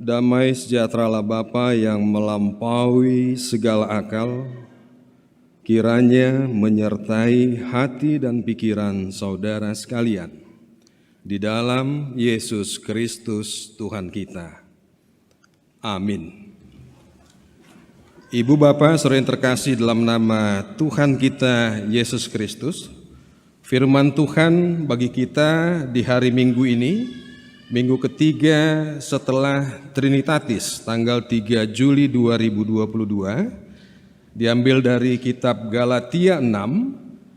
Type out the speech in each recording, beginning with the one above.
Damai sejahtera Bapa yang melampaui segala akal, kiranya menyertai hati dan pikiran saudara sekalian di dalam Yesus Kristus Tuhan kita. Amin. Ibu Bapa saudara yang terkasih dalam nama Tuhan kita Yesus Kristus, firman Tuhan bagi kita di hari Minggu ini, Minggu ketiga setelah Trinitatis, tanggal 3 Juli 2022, diambil dari kitab Galatia 6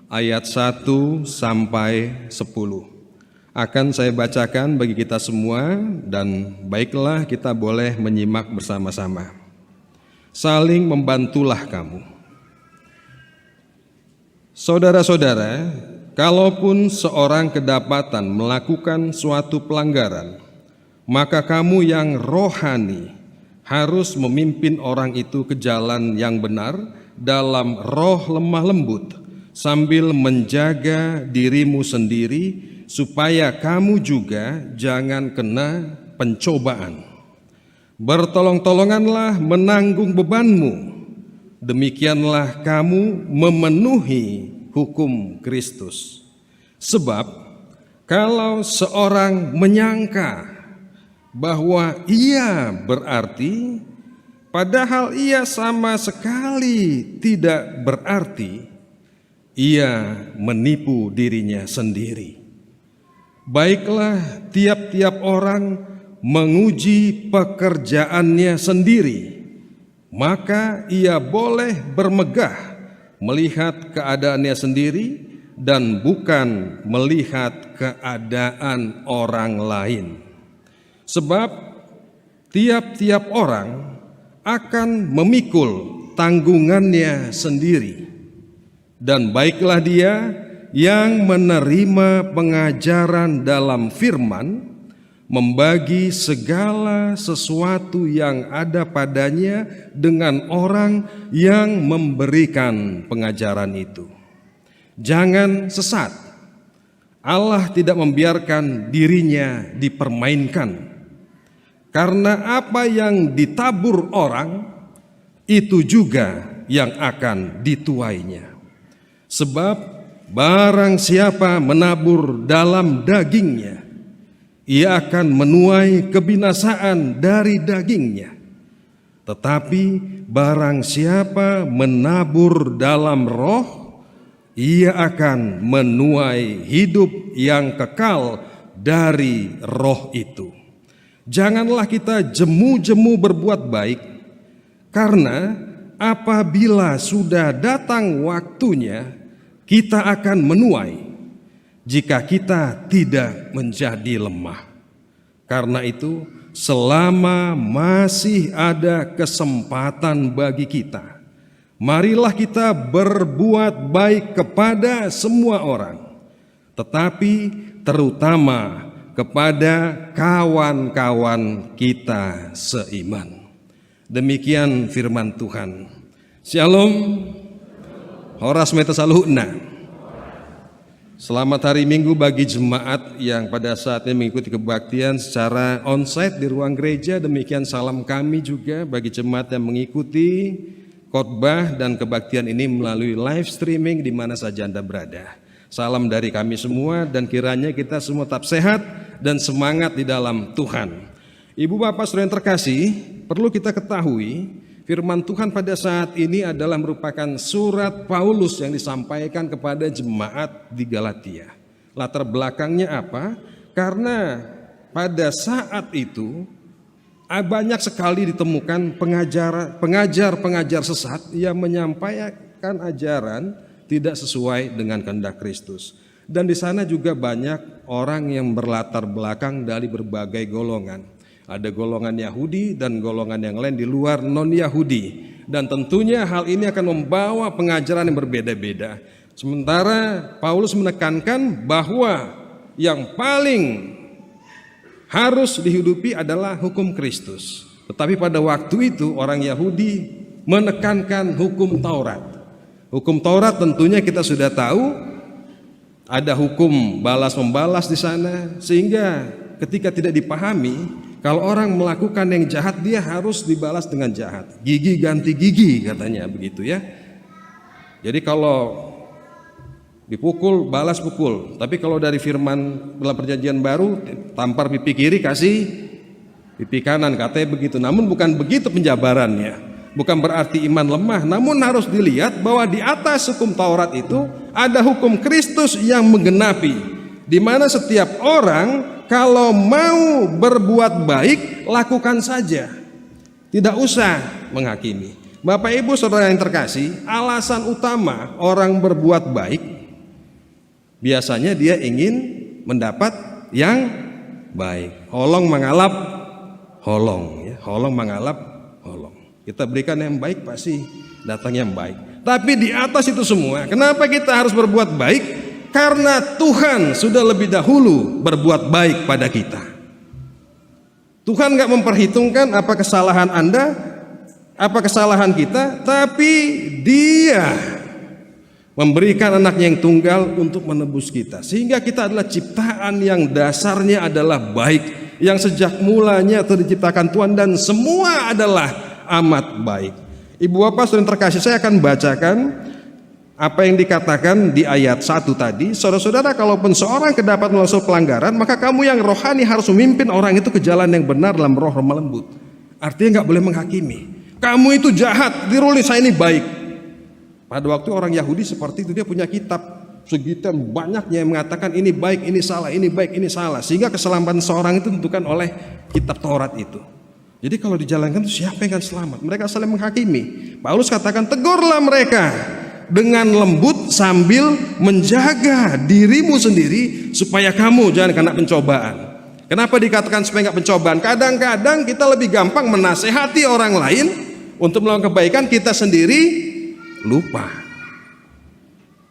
ayat 1 sampai 10. Akan saya bacakan bagi kita semua dan baiklah kita boleh menyimak bersama-sama. Saling membantulah kamu. Saudara-saudara, kalaupun seorang kedapatan melakukan suatu pelanggaran, maka kamu yang rohani harus memimpin orang itu ke jalan yang benar dalam roh lemah lembut, sambil menjaga dirimu sendiri supaya kamu juga jangan kena pencobaan. Bertolong-tolonganlah menanggung bebanmu, demikianlah kamu memenuhi hukum Kristus. Sebab kalau seorang menyangka bahwa ia berarti, padahal ia sama sekali tidak berarti, ia menipu dirinya sendiri. Baiklah tiap-tiap orang menguji pekerjaannya sendiri, maka ia boleh bermegah melihat keadaannya sendiri dan bukan melihat keadaan orang lain. Sebab tiap-tiap orang akan memikul tanggungannya sendiri. Dan baiklah dia yang menerima pengajaran dalam firman, membagi segala sesuatu yang ada padanya dengan orang yang memberikan pengajaran itu. Jangan sesat. Allah tidak membiarkan dirinya dipermainkan. Karena apa yang ditabur orang, itu juga yang akan dituainya. Sebab barang siapa menabur dalam dagingnya, ia akan menuai kebinasaan dari dagingnya. Tetapi barang siapa menabur dalam roh, ia akan menuai hidup yang kekal dari roh itu. Janganlah kita jemu-jemu berbuat baik, karena apabila sudah datang waktunya, kita akan menuai jika kita tidak menjadi lemah. Karena itu, selama masih ada kesempatan bagi kita, marilah kita berbuat baik kepada semua orang, tetapi terutama kepada kawan-kawan kita seiman. Demikian firman Tuhan. Shalom. Horas metasaluhna. Selamat hari Minggu bagi jemaat yang pada saat ini mengikuti kebaktian secara onsite di ruang gereja. Demikian salam kami juga bagi jemaat yang mengikuti khotbah dan kebaktian ini melalui live streaming di mana saja Anda berada. Salam dari kami semua dan kiranya kita semua tetap sehat dan semangat di dalam Tuhan. Ibu Bapak saudara yang terkasih, perlu kita ketahui firman Tuhan pada saat ini adalah merupakan surat Paulus yang disampaikan kepada jemaat di Galatia. Latar belakangnya apa? Karena pada saat itu banyak sekali ditemukan pengajar-pengajar sesat yang menyampaikan ajaran tidak sesuai dengan kehendak Kristus. Dan di sana juga banyak orang yang berlatar belakang dari berbagai golongan. Ada golongan Yahudi dan golongan yang lain di luar non-Yahudi. Dan tentunya hal ini akan membawa pengajaran yang berbeda-beda. Sementara Paulus menekankan bahwa yang paling harus dihidupi adalah hukum Kristus. Tetapi pada waktu itu orang Yahudi menekankan hukum Taurat. Hukum Taurat tentunya kita sudah tahu ada hukum balas-membalas di sana, sehingga ketika tidak dipahami, Kalau orang melakukan yang jahat, dia harus dibalas dengan jahat. Gigi ganti gigi katanya begitu ya. Jadi kalau dipukul, balas pukul. Tapi kalau dari firman dalam perjanjian baru, tampar pipi kiri, kasih pipi kanan, katanya begitu. Namun bukan begitu penjabarannya. Bukan berarti iman lemah. Namun harus dilihat bahwa di atas hukum Taurat itu ada hukum Kristus yang menggenapi, di mana setiap orang kalau mau berbuat baik, lakukan saja. Tidak usah menghakimi. Bapak Ibu Saudara yang terkasih, alasan utama orang berbuat baik biasanya dia ingin mendapat yang baik. Holong mengalap holong, ya. Holong mengalap holong. Kita berikan yang baik, pasti datang yang baik. Tapi di atas itu semua, kenapa kita harus berbuat baik? Karena Tuhan sudah lebih dahulu berbuat baik pada kita. Tuhan gak memperhitungkan apa kesalahan Anda, apa kesalahan kita, tapi Dia memberikan anaknya yang tunggal untuk menebus kita. Sehingga kita adalah ciptaan yang dasarnya adalah baik, yang sejak mulanya telah diciptakan Tuhan dan semua adalah amat baik. Ibu bapak saudara terkasih, saya akan bacakan apa yang dikatakan di ayat 1 tadi. Saudara-saudara, kalaupun seorang kedapat melakukan pelanggaran, maka kamu yang rohani harus memimpin orang itu ke jalan yang benar dalam roh lemah lembut. Artinya nggak boleh menghakimi. Kamu itu jahat, dirulis, saya ini baik. Pada waktu orang Yahudi seperti itu, dia punya kitab segitu banyaknya yang mengatakan ini baik, ini salah, ini baik, ini salah. Sehingga keselamatan seorang itu ditentukan oleh kitab Taurat itu. Jadi kalau dijalankan siapa yang akan selamat? Mereka saling menghakimi. Paulus katakan, tegurlah mereka dengan lembut sambil menjaga dirimu sendiri supaya kamu jangan kena pencobaan. Kenapa dikatakan supaya nggak pencobaan? Kadang-kadang kita lebih gampang menasehati orang lain untuk melakukan kebaikan, kita sendiri lupa.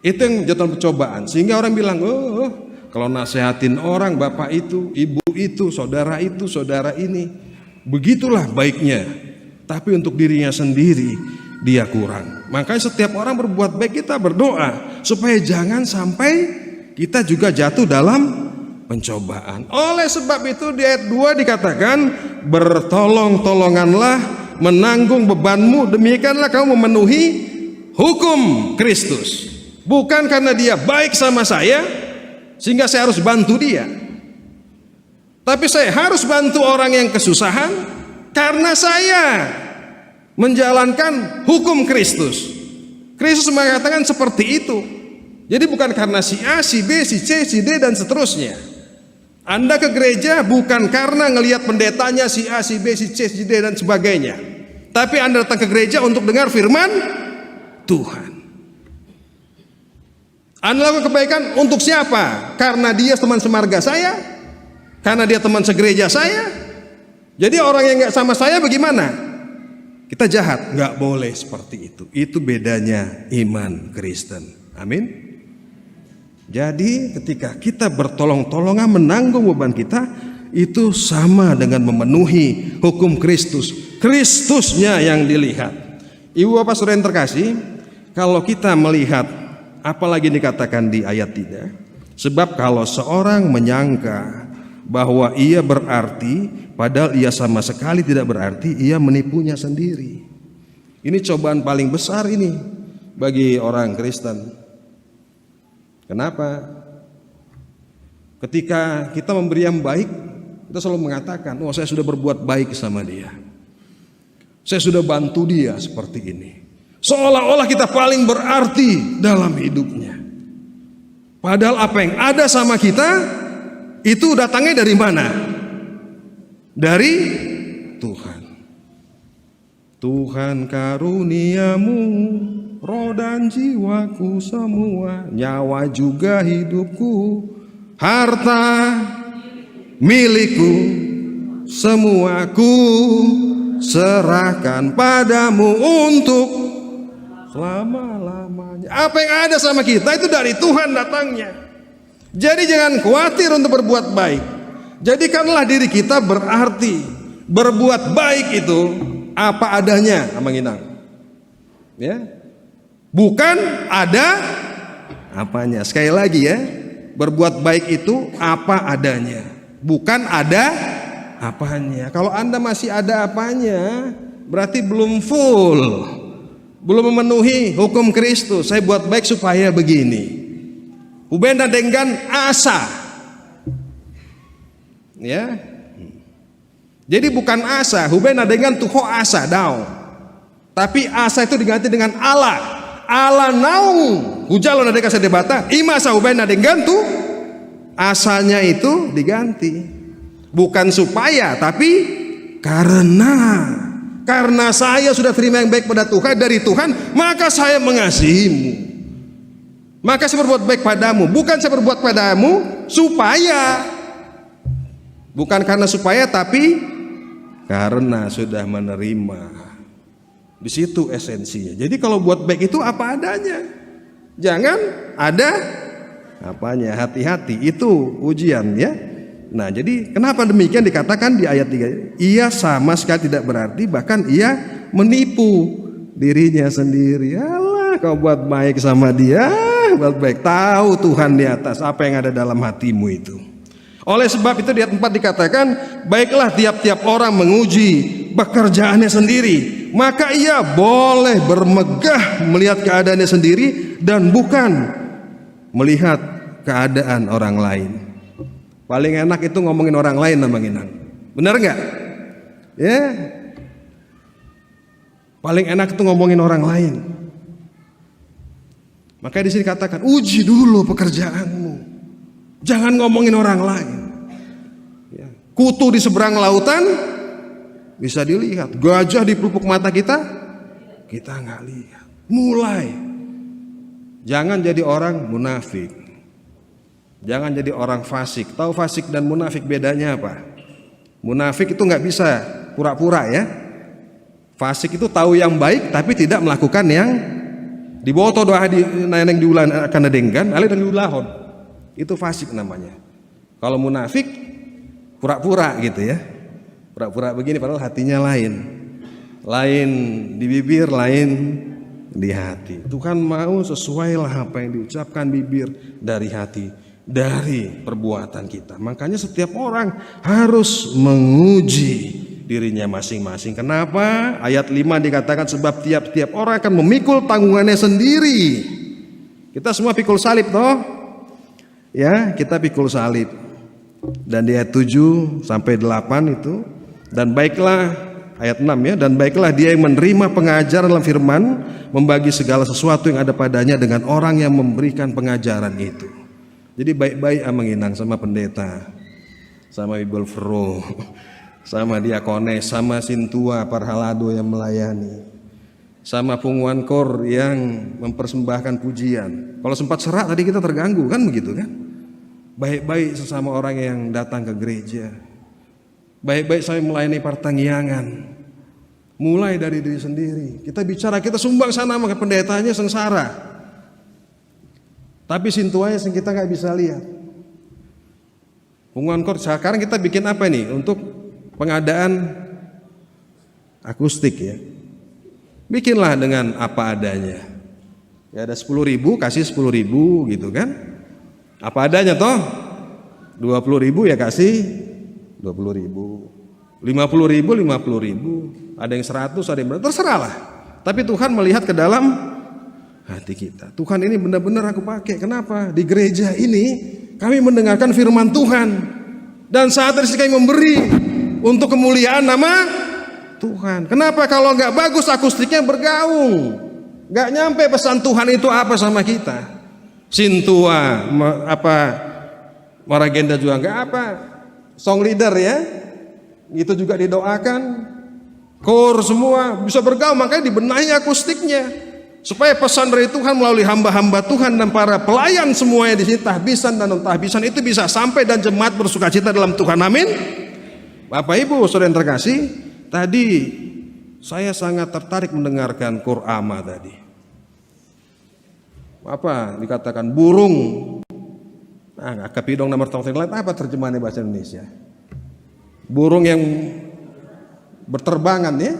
Itu yang jatuh pencobaan. Sehingga orang bilang, oh kalau nasehatin orang, bapak itu, ibu itu, saudara ini, begitulah baiknya. Tapi untuk dirinya sendiri dia kurang. Makanya setiap orang berbuat baik, kita berdoa supaya jangan sampai kita juga jatuh dalam pencobaan. Oleh sebab itu di ayat 2 dikatakan, bertolong-tolonganlah menanggung bebanmu, demikianlah kamu memenuhi hukum Kristus. Bukan karena dia baik sama saya sehingga saya harus bantu dia, tapi saya harus bantu orang yang kesusahan karena saya menjalankan hukum Kristus. Kristus mengatakan seperti itu. Jadi bukan karena si A, si B, si C, si D dan seterusnya. Anda ke gereja bukan karena ngelihat pendetanya si A, si B, si C, si D dan sebagainya, tapi Anda datang ke gereja untuk dengar firman Tuhan. Anda lakukan kebaikan untuk siapa? Karena dia teman semarga saya, karena dia teman segereja saya. Jadi orang yang nggak sama saya bagaimana? Kita jahat? Nggak boleh seperti itu. Itu bedanya iman Kristen. Amin. Jadi ketika kita bertolong-tolongan menanggung beban kita, itu sama dengan memenuhi hukum Kristus. Kristusnya yang dilihat. Ibu bapak saudara yang terkasih, kalau kita melihat apalagi dikatakan di ayat 3, sebab kalau seorang menyangka bahwa ia berarti padahal ia sama sekali tidak berarti, ia menipunya sendiri. Ini cobaan paling besar ini bagi orang Kristen. Kenapa? Ketika kita memberi yang baik, kita selalu mengatakan, oh saya sudah berbuat baik sama dia, saya sudah bantu dia seperti ini. Seolah-olah kita paling berarti dalam hidupnya. Padahal apa yang ada sama kita itu datangnya dari mana? Dari Tuhan. Tuhan karuniamu, roh dan jiwaku semua, nyawa juga hidupku, harta milikku, semuaku serahkan padamu untuk selama-lamanya. Apa yang ada sama kita itu dari Tuhan datangnya. Jadi jangan khawatir untuk berbuat baik. Jadikanlah diri kita berarti. Berbuat baik itu apa adanya, Amang Inang. Ya. Bukan ada apanya. Sekali lagi ya, berbuat baik itu apa adanya, bukan ada apanya. Kalau Anda masih ada apanya, berarti belum full, belum memenuhi hukum Kristus. Saya buat baik supaya begini. Hubenda dengan asa. Ya. Jadi bukan asa, hubenda dengan tuho asa daun. Tapi asa itu diganti dengan Allah. Allah naung. Hujalo nadeka sedebata, ima sa hubenda dengan tu asanya itu diganti. Bukan supaya, tapi karena saya sudah terima yang baik pada Tuhan dari Tuhan, maka saya mengasihimu. Maka saya berbuat baik padamu. Bukan saya berbuat padamu supaya, bukan karena supaya, tapi karena sudah menerima. Di situ esensinya. Jadi kalau buat baik itu apa adanya. Jangan ada apanya. Hati-hati, itu ujian ya. Nah, jadi kenapa demikian dikatakan di ayat 3? Ia sama sekali tidak berarti, bahkan ia menipu dirinya sendiri. Alah, kau buat baik sama dia, buat baik. Tahu Tuhan di atas apa yang ada dalam hatimu itu. Oleh sebab itu di ayat 4 dikatakan, baiklah tiap-tiap orang menguji pekerjaannya sendiri, maka ia boleh bermegah melihat keadaannya sendiri dan bukan melihat keadaan orang lain. Paling enak itu ngomongin orang lain namanya. Benar nggak? Ya. Paling enak itu ngomongin orang lain. Makanya di sini katakan, uji dulu pekerjaanmu. Jangan ngomongin orang lain. Ya. Kutu di seberang lautan bisa dilihat. Gajah di pelupuk mata kita nggak lihat. Mulai. Jangan jadi orang munafik. Jangan jadi orang fasik. Tahu fasik dan munafik bedanya apa? Munafik itu nggak bisa pura-pura ya. Fasik itu tahu yang baik tapi tidak melakukan yang diboto doa di neneng diulan akan adenggan, alih dan diulahon. Itu fasik namanya. Kalau munafik pura-pura gitu ya. Pura-pura begini padahal hatinya lain. Lain di bibir, lain di hati. Tuhan mau sesuailah apa yang diucapkan bibir dari hati, dari perbuatan kita. Makanya setiap orang harus menguji dirinya masing-masing. Kenapa? Ayat 5 dikatakan sebab tiap-tiap orang akan memikul tanggungannya sendiri. Kita semua pikul salib toh? Ya, kita pikul salib. Dan di ayat 7 sampai 8 itu, dan baiklah ayat 6 ya, dan baiklah dia yang menerima pengajaran dalam firman, membagi segala sesuatu yang ada padanya dengan orang yang memberikan pengajaran itu. Jadi baik-baik menginang sama pendeta, sama Bibel Fero, sama diakones, sama sintua parhalado yang melayani, sama punguan kor yang mempersembahkan pujian. Kalau sempat serak tadi kita terganggu kan begitu kan? Baik-baik sesama orang yang datang ke gereja. Baik-baik saya melayani pertanggiangan. Mulai dari diri sendiri. Kita bicara, kita sumbang sana sama pendetanya sengsara. Tapi sintuanya kita nggak bisa lihat. Punguan kor sekarang kita bikin apa nih untuk pengadaan akustik ya? Bikinlah dengan apa adanya. Ya ada 10.000 kasih 10.000 gitu kan? Apa adanya toh? 20.000 ya kasih 20.000. 50.000 50.000. Ada yang 100, ada yang berapa? Terserahlah. Tapi Tuhan melihat ke dalam hati kita. Tuhan ini benar-benar aku pakai. Kenapa? Di gereja ini kami mendengarkan firman Tuhan, dan saat ini kami memberi untuk kemuliaan nama Tuhan. Kenapa? Kalau nggak bagus akustiknya bergaung, nggak nyampe pesan Tuhan itu apa sama kita. Sintua apa Maragenda juga nggak apa. Song leader ya, itu juga didoakan. Kor semua bisa bergaung, makanya dibenahi akustiknya. Supaya pesan dari Tuhan melalui hamba-hamba Tuhan dan para pelayan semuanya di sini, tahbisan dan non-tahbisan itu bisa sampai dan jemaat bersukacita dalam Tuhan. Amin. Bapak Ibu saudara yang terkasih, tadi saya sangat tertarik mendengarkan Qur'ama tadi. Apa dikatakan burung? Nah, kapidong nomor lain apa terjemahannya bahasa Indonesia? Burung yang berterbangan ya.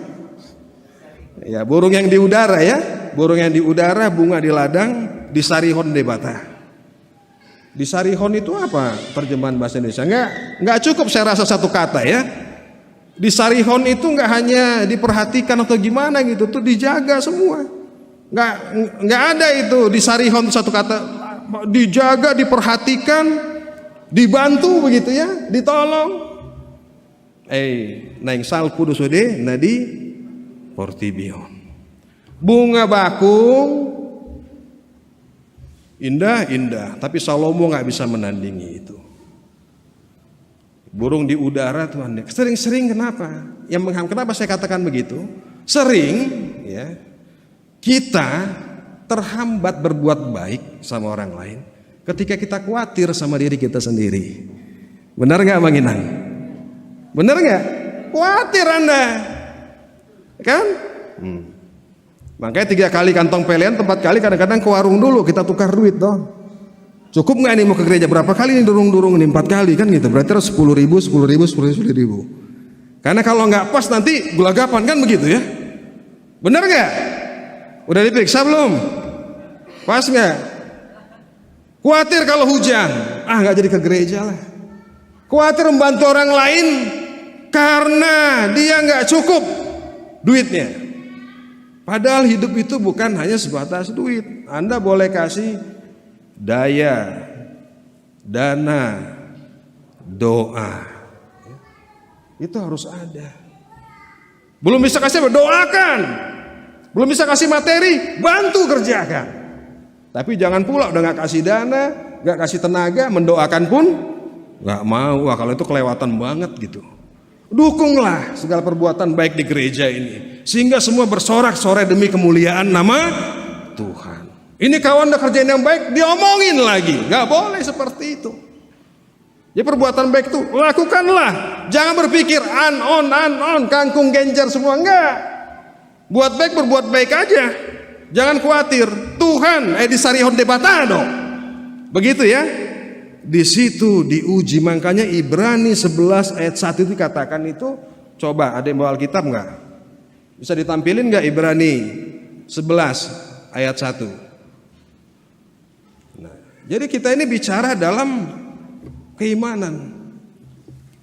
Ya, burung yang di udara ya. Burung yang di udara, bunga di ladang, di sarihon debata. Di sarihon itu apa terjemahan bahasa Indonesia? Enggak cukup saya rasa satu kata ya. Di Sarihon itu nggak hanya diperhatikan atau gimana gitu, tuh dijaga semua. Nggak ada itu di Sarihon satu kata, dijaga, diperhatikan, dibantu begitu ya, ditolong. Naing salpu dosode nadi portibion. Bunga bakung indah, tapi Salomo nggak bisa menandingi itu. Burung di udara Tuhan. Sering-sering kenapa? Kenapa saya katakan begitu? Sering ya kita terhambat berbuat baik sama orang lain ketika kita khawatir sama diri kita sendiri. Benar nggak Bang Inang? Benar nggak? Khawatir Anda, kan? Makanya 3 kali kantong pelean, 4 kali kadang-kadang ke warung dulu kita tukar duit toh. Cukup nggak nih mau ke gereja? Berapa kali nih durung-durung nih? 4 kali kan gitu. Berarti harus 10.000. Karena kalau nggak pas nanti gulagapan kan begitu ya. Benar nggak? Udah diperiksa belum? Pas nggak? Khawatir kalau hujan, nggak jadi ke gereja lah. Khawatir membantu orang lain karena dia nggak cukup duitnya. Padahal hidup itu bukan hanya sebatas duit. Anda boleh kasih daya, dana, doa. Itu harus ada. Belum bisa kasih apa? Doakan. Belum bisa kasih materi, bantu kerjakan. Tapi jangan pula udah nggak kasih dana, nggak kasih tenaga, mendoakan pun nggak mau. Wah, kalau itu kelewatan banget gitu. Dukunglah segala perbuatan baik di gereja ini, sehingga semua bersorak-sorai demi kemuliaan nama Tuhan. Ini kawan udah kerjain yang baik, diomongin lagi. Nggak boleh seperti itu. Ya perbuatan baik itu lakukanlah. Jangan berpikir on, kangkung genjer semua. Enggak. Buat baik berbuat baik aja. Jangan khawatir. Tuhan di Sarihon debatado. Begitu ya. Di situ diuji. Makanya Ibrani 11 ayat 1 itu dikatakan itu. Coba ada yang bawa Alkitab enggak? Bisa ditampilin enggak Ibrani 11 ayat 1? Nah, jadi kita ini bicara dalam keimanan.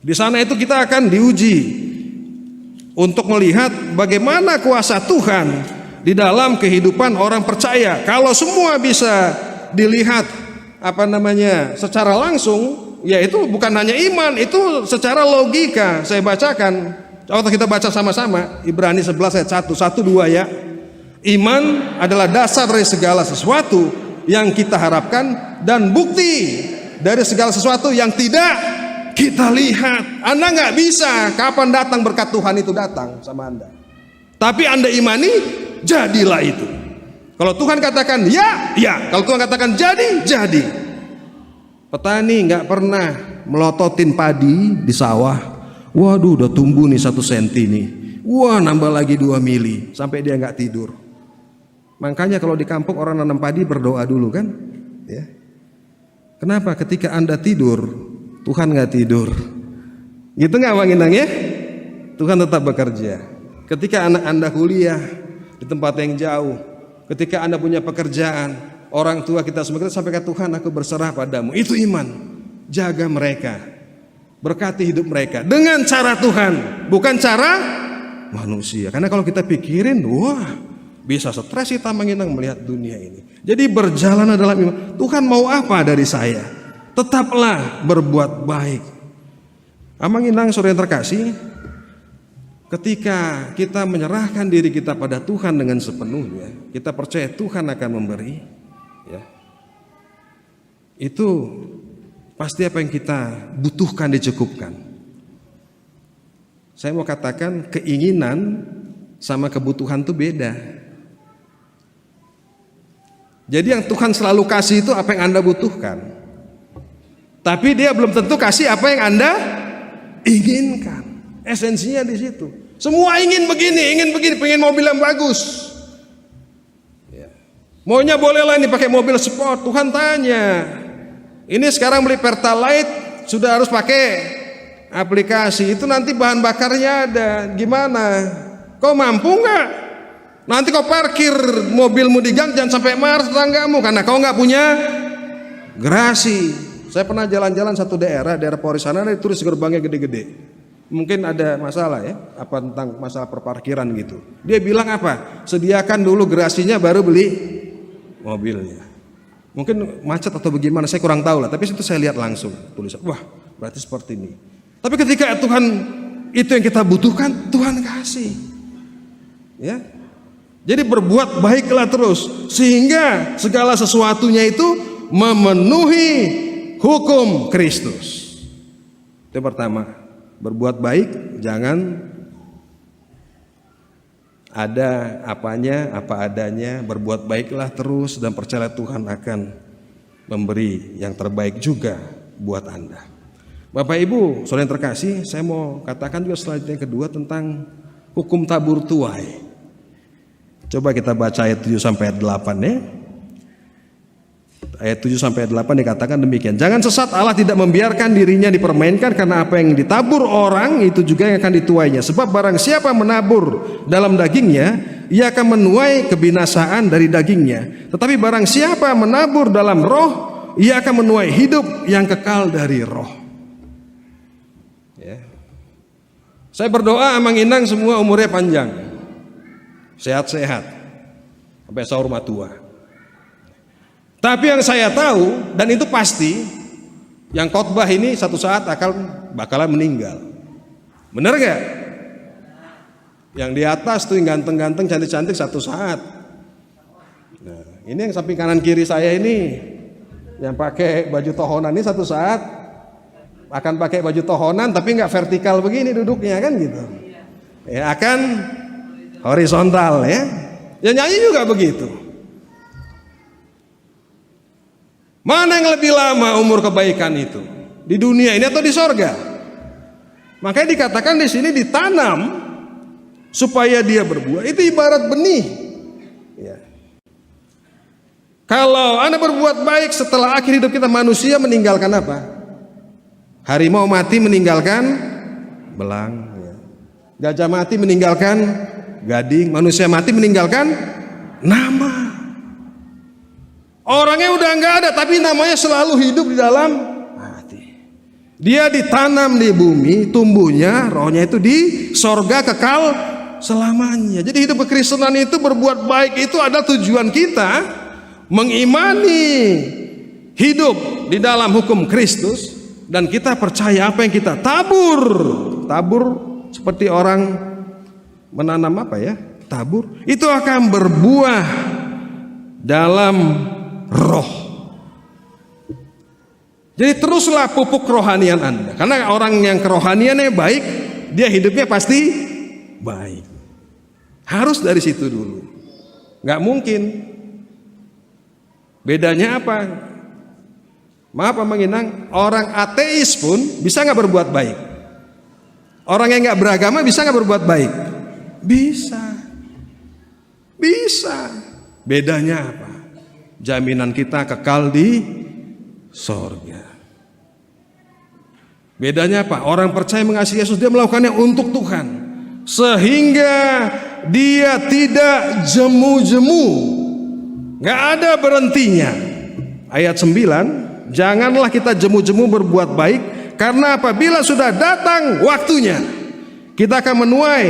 Di sana itu kita akan diuji untuk melihat bagaimana kuasa Tuhan di dalam kehidupan orang percaya. Kalau semua bisa dilihat secara langsung, ya itu bukan hanya iman, itu secara logika. Saya bacakan, atau kita baca sama-sama Ibrani 11 ayat 1, 2 ya. Iman adalah dasar dari segala sesuatu yang kita harapkan dan bukti dari segala sesuatu yang tidak kita lihat. Anda nggak bisa kapan datang berkat Tuhan itu datang sama Anda. Tapi Anda imani, jadilah itu. Kalau Tuhan katakan ya, ya. Kalau Tuhan katakan jadi, jadi. Petani nggak pernah melototin padi di sawah. Waduh, udah tumbuh nih 1 senti nih. Wah, nambah lagi 2 mili sampai dia nggak tidur. Makanya kalau di kampung orang nanam padi berdoa dulu kan, ya. Kenapa? Ketika Anda tidur, Tuhan nggak tidur. Gitu nggak Bang Inang ya? Tuhan tetap bekerja. Ketika anak Anda kuliah di tempat yang jauh, ketika Anda punya pekerjaan, orang tua kita semua kita sampaikan Tuhan, aku berserah padamu. Itu iman. Jaga mereka, berkati hidup mereka dengan cara Tuhan, bukan cara manusia. Karena kalau kita pikirin, wah, bisa stres kita menginang melihat dunia ini. Jadi berjalan dalam iman. Tuhan mau apa dari saya? Tetaplah berbuat baik. Amang inang saudara yang terkasih, ketika kita menyerahkan diri kita pada Tuhan dengan sepenuhnya, kita percaya Tuhan akan memberi, ya. Itu pasti apa yang kita butuhkan dicukupkan. Saya mau katakan keinginan sama kebutuhan itu beda. Jadi yang Tuhan selalu kasih itu apa yang Anda butuhkan. Tapi dia belum tentu kasih apa yang Anda inginkan. Esensinya di situ. Semua ingin begini, pengen mobil yang bagus. Ya. Maunya bolehlah ini pakai mobil sport. Tuhan tanya, ini sekarang beli Pertalite sudah harus pakai aplikasi. Itu nanti bahan bakarnya ada. Gimana? Kau mampu nggak? Nanti kau parkir mobilmu di gang, jangan sampai marah tetanggamu karena kau nggak punya garasi. Saya pernah jalan-jalan satu daerah Polri sana, ada tulis gerbangnya gede-gede. Mungkin ada masalah ya, apa tentang masalah perparkiran gitu. Dia bilang apa? Sediakan dulu gerasinya baru beli mobilnya. Mungkin macet atau bagaimana, saya kurang tahu lah. Tapi itu saya lihat langsung tulisan. Wah, berarti seperti ini. Tapi ketika Tuhan itu yang kita butuhkan, Tuhan kasih. Ya. Jadi berbuat baiklah terus sehingga segala sesuatunya itu memenuhi hukum Kristus. Itu pertama, berbuat baik jangan ada apanya, apa adanya, berbuat baiklah terus dan percaya Tuhan akan memberi yang terbaik juga buat Anda. Bapak Ibu, saudara yang terkasih, saya mau katakan juga slide yang kedua tentang hukum tabur tuai. Coba kita baca ayat 7 sampai ayat 8 ya. Ayat 7 sampai 8 dikatakan demikian. Jangan sesat, Allah tidak membiarkan dirinya dipermainkan, karena apa yang ditabur orang itu juga yang akan dituainya. Sebab barang siapa menabur dalam dagingnya, ia akan menuai kebinasaan dari dagingnya. Tetapi barang siapa menabur dalam roh, ia akan menuai hidup yang kekal dari roh. Ya. Saya berdoa Amang Inang semua umurnya panjang, sehat-sehat sampai sahur matua. Tapi yang saya tahu, dan itu pasti, yang khotbah ini satu saat bakalan meninggal. Bener gak? Yang di atas tuh yang ganteng-ganteng, cantik-cantik satu saat. Nah, ini yang samping kanan kiri saya ini, yang pakai baju tohonan ini satu saat akan pakai baju tohonan, tapi nggak vertikal begini duduknya kan gitu. Ya akan horizontal ya. Ya nyanyi juga begitu. Mana yang lebih lama umur kebaikan itu? Di dunia ini atau di sorga? Makanya dikatakan di sini ditanam supaya dia berbuah. Itu ibarat benih. Ya. Kalau Anda berbuat baik setelah akhir hidup kita, manusia meninggalkan apa? Harimau mati meninggalkan belang. Ya. Gajah mati meninggalkan gading. Manusia mati meninggalkan nama. Orangnya udah nggak ada, tapi namanya selalu hidup di dalam hati. Dia ditanam di bumi, tumbuhnya, rohnya itu di sorga kekal selamanya. Jadi hidup kekristenan itu, berbuat baik itu adalah tujuan kita mengimani hidup di dalam hukum Kristus, dan kita percaya apa yang kita tabur seperti orang menanam apa ya, tabur itu akan berbuah dalam roh. Jadi teruslah pupuk kerohanian Anda, karena orang yang kerohaniannya baik, dia hidupnya pasti baik. Harus dari situ dulu. Nggak mungkin. Bedanya apa? Maaf Amang Inang, orang ateis pun bisa nggak berbuat baik? Orang yang nggak beragama bisa nggak berbuat baik? Bisa. Bedanya apa? Jaminan kita kekal di sorga. Bedanya apa? Orang percaya mengasihi Yesus, dia melakukannya untuk Tuhan, sehingga dia tidak jemu-jemu, gak ada berhentinya. Ayat 9, janganlah kita jemu-jemu berbuat baik, karena apabila sudah datang waktunya, kita akan menuai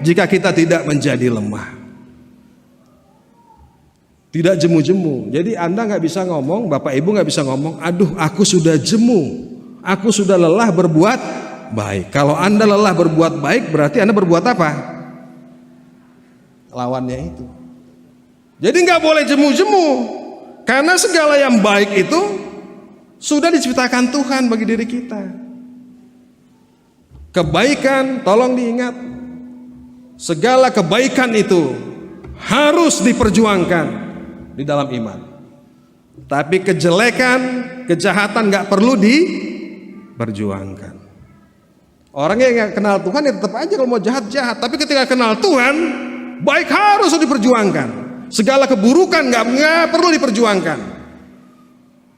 jika kita tidak menjadi lemah. Tidak jemu-jemu. Jadi Anda nggak bisa ngomong, Bapak Ibu nggak bisa ngomong, aduh aku sudah jemu, aku sudah lelah berbuat baik. Kalau Anda lelah berbuat baik, berarti Anda berbuat apa? Lawannya itu. Jadi nggak boleh jemu-jemu, karena segala yang baik itu sudah diciptakan Tuhan bagi diri kita. Kebaikan, tolong diingat, segala kebaikan itu harus diperjuangkan di dalam iman. Tapi kejelekan, kejahatan nggak perlu diperjuangkan. Orang yang nggak kenal Tuhan ya tetap aja kalau mau jahat. Tapi ketika kenal Tuhan, baik harus diperjuangkan. Segala keburukan nggak perlu diperjuangkan.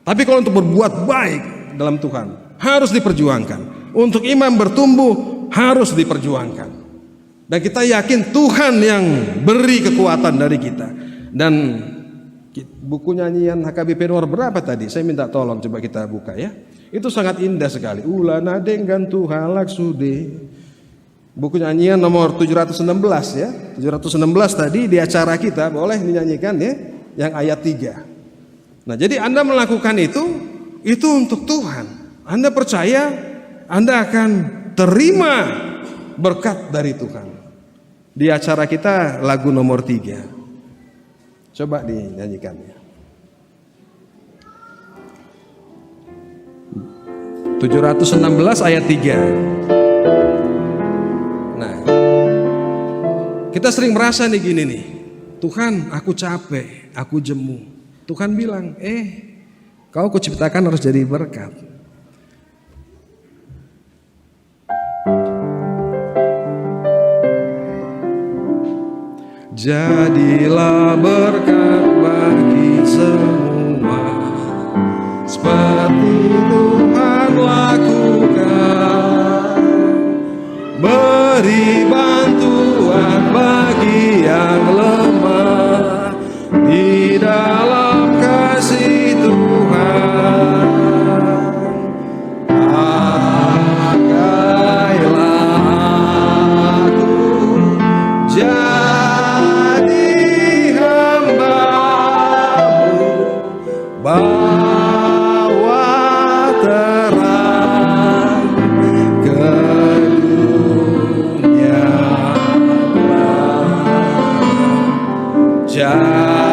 Tapi kalau untuk berbuat baik dalam Tuhan harus diperjuangkan. Untuk iman bertumbuh harus diperjuangkan. Dan kita yakin Tuhan yang beri kekuatan dari kita. Dan buku nyanyian HKBP nomor berapa tadi? Saya minta tolong coba kita buka ya. Itu sangat indah sekali. Ulana denggan Tuhan halak sude Buku nyanyian nomor 716 ya. 716 tadi di acara kita boleh dinyanyikan ya, yang ayat 3. Nah, jadi Anda melakukan itu untuk Tuhan. Anda percaya Anda akan terima berkat dari Tuhan. Di acara kita lagu nomor 3. Coba dinyanyikan ya. 716 ayat 3. Nah, kita sering merasa nih gini nih, Tuhan aku capek, aku jemu. Tuhan bilang, kau kuciptakan harus jadi berkat. Jadilah berkat bagi semua, seperti Tuhan lakukan. Beri bantuan bagi yang lemah di dalam kasih Tuhan. Pakailah aku jadi hamba-Mu, bawa terang ke dunia. Jadikan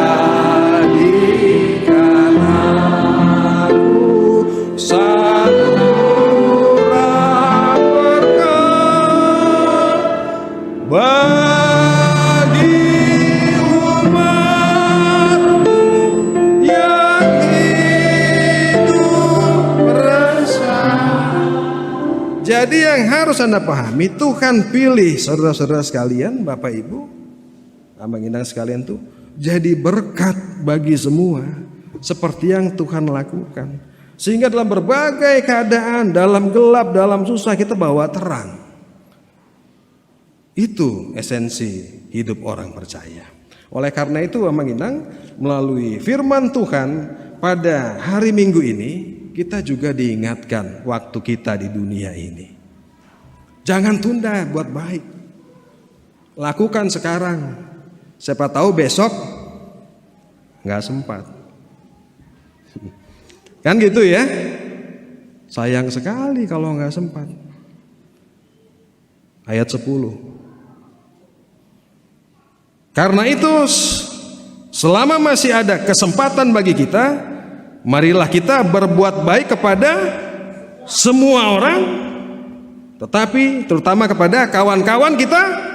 aku saluran berkat bagi umat-Mu yang hidup resah. Jadi yang harus Anda pahami, Tuhan pilih saudara-saudara sekalian, Bapak Ibu, Abang Indang sekalian tuh jadi berkat bagi semua seperti yang Tuhan lakukan. Sehingga dalam berbagai keadaan, dalam gelap, dalam susah, kita bawa terang. Itu esensi hidup orang percaya. Oleh karena itu Abang Indang melalui firman Tuhan pada hari Minggu ini, kita juga diingatkan waktu kita di dunia ini. Jangan tunda buat baik. Lakukan sekarang. Siapa tahu besok nggak sempat. Kan gitu ya. Sayang sekali kalau nggak sempat. Ayat 10. Karena itu selama masih ada kesempatan bagi kita, marilah kita berbuat baik kepada semua orang, tetapi terutama kepada kawan-kawan kita.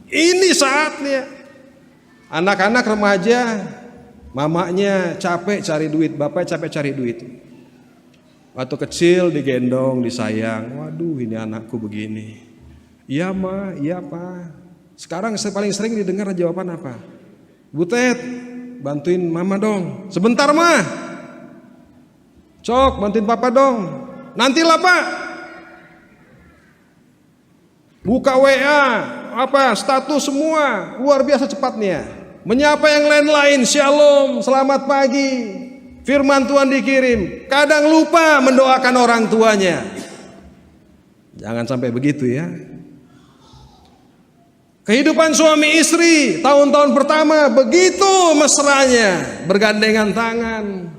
Ini saatnya. Anak-anak remaja, mamanya capek cari duit, bapaknya capek cari duit. Waktu kecil digendong, disayang. Waduh, ini anakku begini. Iya ma, iya pa. Sekarang paling sering didengar jawaban apa? Butet, bantuin mama dong. Sebentar ma. Cok, bantuin papa dong. Nantilah pak. Buka WA, status semua, luar biasa cepatnya. Menyapa yang lain-lain, shalom, selamat pagi. Firman Tuhan dikirim, kadang lupa mendoakan orang tuanya. Jangan sampai begitu ya. Kehidupan suami istri, tahun-tahun pertama begitu mesranya, bergandengan tangan.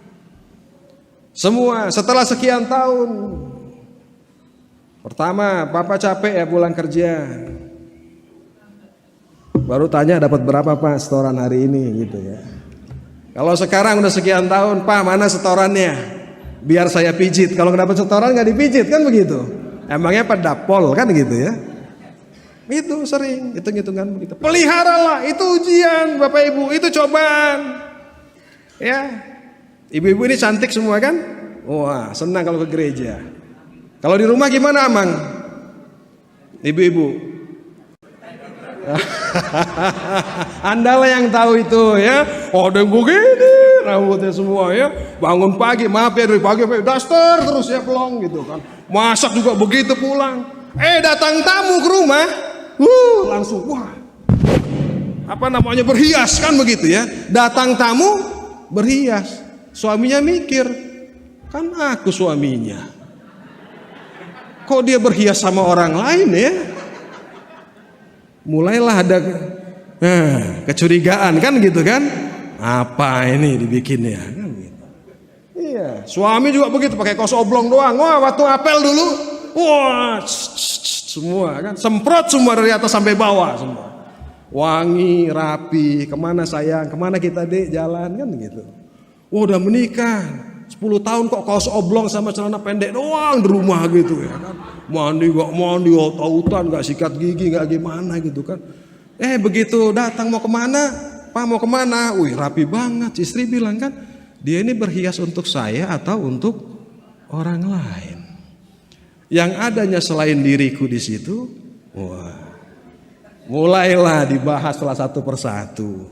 Semua setelah sekian tahun, pertama, papa capek ya pulang kerja. Baru tanya dapat berapa pak setoran hari ini gitu ya. Kalau sekarang udah sekian tahun, pak mana setorannya? Biar saya pijit. Kalau nggak dapat setoran nggak dipijit kan begitu. Emangnya pada pol kan gitu ya. Itu sering hitung-hitungan begitu. Peliharalah, itu ujian Bapak Ibu, itu cobaan. Ya, ibu-ibu ini cantik semua kan? Wah senang kalau ke gereja. Kalau di rumah gimana Amang? Ibu-ibu. Anda lah yang tahu itu ya. Oh ada yang begini rambutnya semua ya. Bangun pagi, maaf ya dari pagi daster terus ya pelong gitu kan. Masak juga begitu pulang. Datang tamu ke rumah, langsung wah. Apa namanya berhias kan begitu ya. Datang tamu berhias. Suaminya mikir, kan aku suaminya. kok dia berhias sama orang lain ya? Mulailah ada kecurigaan kan gitu kan? Apa ini dibikinnya? Kan gitu. Iya, suami juga begitu, pakai kaos oblong doang. Wah, waktu apel dulu, wah, semua kan, semprot semua dari atas sampai bawah semua. Wangi, rapi, kemana sayang, kemana kita dek jalan kan gitu. Wah, udah menikah 10 tahun kok kaos oblong sama celana pendek doang di rumah gitu ya kan. Mandi gak mandi, tautan gak sikat gigi gak gimana gitu kan. Begitu datang mau kemana, Pak mau kemana? Wih rapi banget. Istri bilang kan, dia ini berhias untuk saya atau untuk orang lain. Yang adanya selain diriku di situ, wah, mulailah dibahas salah satu persatu.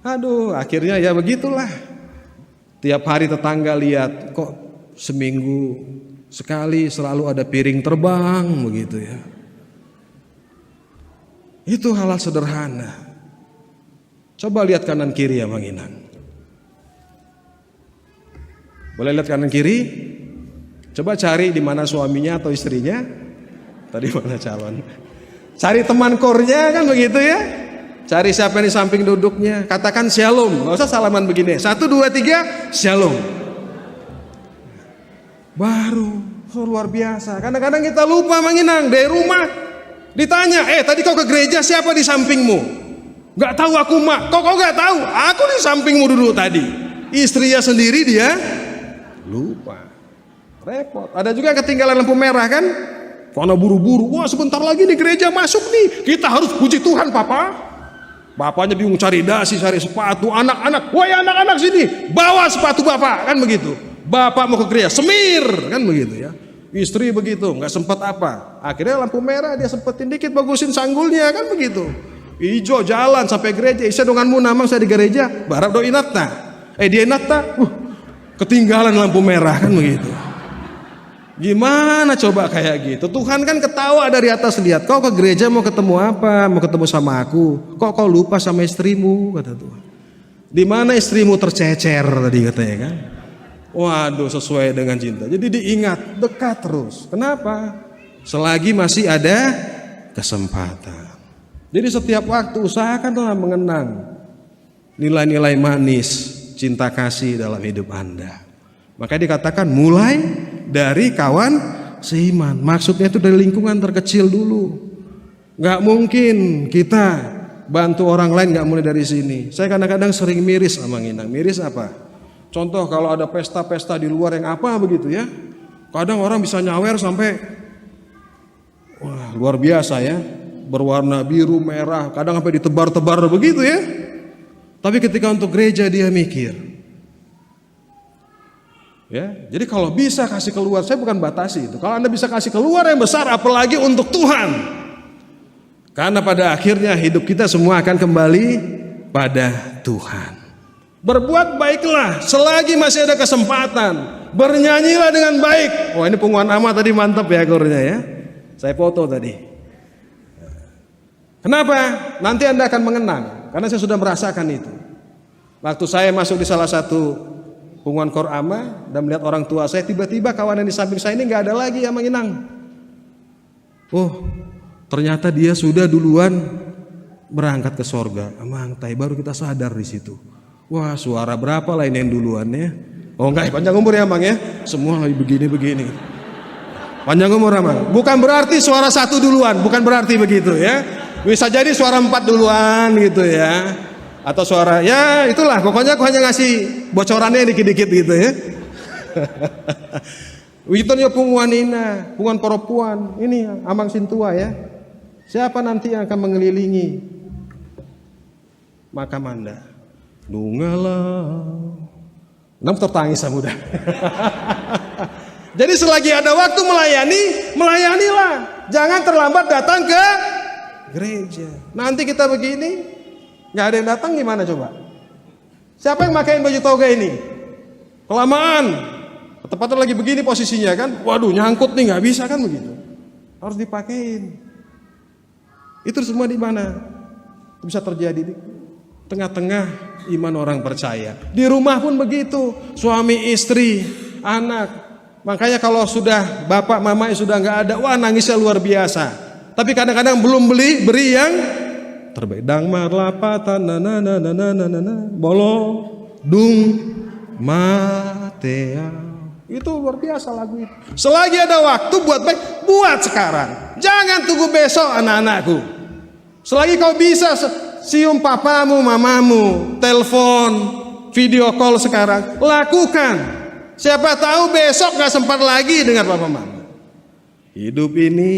Aduh, akhirnya ya begitulah. Tiap hari tetangga lihat kok seminggu sekali selalu ada piring terbang begitu ya. Itu hal sederhana. Coba lihat kanan kiri ya Bang Inang. Boleh lihat kanan kiri? Coba cari di mana suaminya atau istrinya. Tadi mana calon? Cari teman kornya kan begitu ya. Cari siapa yang di samping duduknya. Katakan shalom. Gak usah salaman begini. 1, 2, 3 shalom. Baru luar biasa. Kadang-kadang kita lupa Bang Inang. Dari rumah ditanya, tadi kau ke gereja siapa di sampingmu? Gak tahu aku mak. Kok gak tahu? Aku di sampingmu dulu tadi. Istrinya sendiri dia lupa. Repot. Ada juga ketinggalan lampu merah kan? Karena buru-buru. Wah sebentar lagi nih gereja masuk nih. Kita harus puji Tuhan Papa. Bapaknya bingung cari dasi, cari sepatu. Anak-anak, woi anak-anak sini, bawa sepatu bapak, kan begitu. Bapak mau ke gereja, semir, kan begitu ya. Istri begitu, nggak sempat apa. Akhirnya lampu merah dia sempetin dikit, bagusin sanggulnya, kan begitu. Ijo jalan sampai gereja. Isa donganmu namang saya di gereja, barap do inatna. Dia inatna, ketinggalan lampu merah, kan begitu. Gimana coba kayak gitu? Tuhan kan ketawa dari atas, lihat kau ke gereja mau ketemu apa? Mau ketemu sama aku. Kok kau lupa sama istrimu? Kata Tuhan. Di mana istrimu tercecer tadi katanya kan? Waduh, sesuai dengan cinta. Jadi diingat, dekat terus. Kenapa? Selagi masih ada kesempatan. Jadi setiap waktu usahakanlah mengenang nilai-nilai manis cinta kasih dalam hidup Anda. Maka dikatakan mulai dari kawan seiman. Maksudnya itu dari lingkungan terkecil dulu. Gak mungkin kita bantu orang lain gak mulai dari sini. Saya kadang-kadang sering miris sama Inang. Miris apa? Contoh kalau ada pesta-pesta di luar yang apa begitu ya. Kadang orang bisa nyawer sampai wah luar biasa ya. Berwarna biru, merah, kadang sampai ditebar-tebar begitu ya. Tapi ketika untuk gereja dia mikir. Ya, jadi kalau bisa kasih keluar, saya bukan batasi itu. Kalau Anda bisa kasih keluar yang besar, apalagi untuk Tuhan. Karena pada akhirnya hidup kita semua akan kembali pada Tuhan. Berbuat baiklah selagi masih ada kesempatan. Bernyanyilah dengan baik. Oh ini pengumuman ama tadi mantap ya kornya ya. Saya foto tadi. Kenapa? Nanti Anda akan mengenang. Karena saya sudah merasakan itu. Waktu saya masuk di salah satu pengumuman kor ama dan melihat orang tua saya, tiba-tiba kawan yang di samping saya ini nggak ada lagi yang menginang. Oh, ternyata dia sudah duluan berangkat ke sorga. Amang, tai baru kita sadar di situ. Wah, suara berapa lah ini yang duluannya? Oh enggak, panjang umur ya Amang ya. Semua lagi begini-begini. Panjang umur Amang. Bukan berarti suara satu duluan, bukan berarti begitu ya. Bisa jadi suara 4 duluan gitu ya. Atau suara, ya itulah pokoknya aku hanya ngasih bocorannya dikit-dikit gitu ya. Witon ya pungwanina, pungan perempuan. Ini Amang Sintua ya. Siapa nanti yang akan mengelilingi makam Anda? Nungalah. Nam tertangis muda. Jadi selagi ada waktu melayanilah. Jangan terlambat datang ke gereja. Nanti kita begini, nggak ada yang datang gimana coba? Siapa yang makain baju toga ini? Kelamaan. Tepatnya lagi begini posisinya kan? Waduh nyangkut nih nggak bisa kan begitu. Harus dipakein. Itu semua di mana? Bisa terjadi di tengah-tengah iman orang percaya. Di rumah pun begitu. Suami, istri, anak. Makanya kalau sudah bapak mamanya sudah nggak ada, wah nangisnya luar biasa. Tapi kadang-kadang belum beri yang terbaik. Dang marlapatan bolo dung matea. Itu luar biasa lagu itu. Selagi ada waktu buat baik, buat sekarang. Jangan tunggu besok anak-anakku. Selagi kau bisa cium papamu, mamamu, telepon, video call sekarang, lakukan. Siapa tahu besok gak sempat lagi dengan papa mama. Hidup ini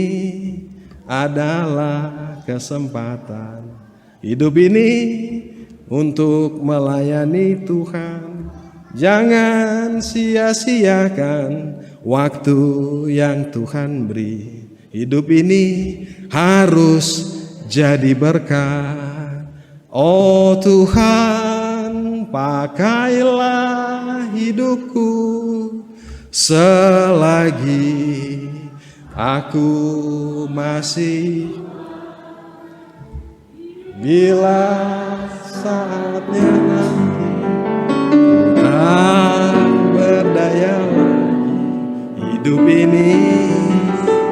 adalah kesempatan. Hidup ini untuk melayani Tuhan. Jangan sia-siakan waktu yang Tuhan beri. Hidup ini harus jadi berkat. Oh Tuhan, pakailah hidupku selagi aku masih. Bila saatnya nanti tak berdaya lagi, hidup ini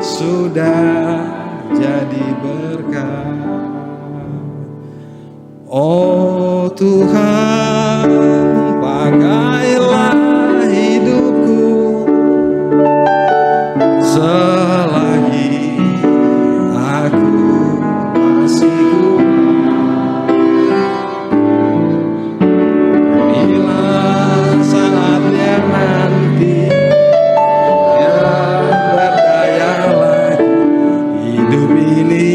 sudah jadi berkat. Oh Tuhan, pakailah hidupku selagi aku masih kuat. Bila saatnya nanti yang berdaya lagi, hidup ini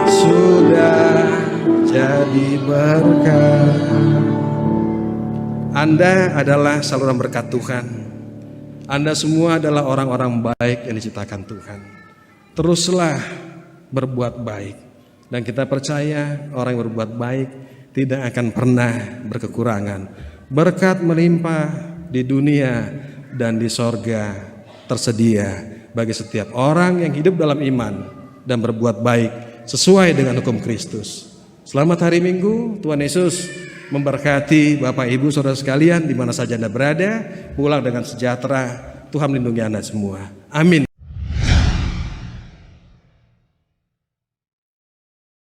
sudah jadi berkat. Anda adalah saluran berkat Tuhan. Anda semua adalah orang-orang baik yang diciptakan Tuhan. Teruslah berbuat baik. Dan kita percaya orang yang berbuat baik tidak akan pernah berkekurangan. Berkat melimpah di dunia dan di sorga tersedia bagi setiap orang yang hidup dalam iman dan berbuat baik sesuai dengan hukum Kristus. Selamat hari Minggu, Tuhan Yesus memberkati Bapak Ibu Saudara sekalian di mana saja Anda berada. Pulang dengan sejahtera. Tuhan melindungi Anda semua. Amin.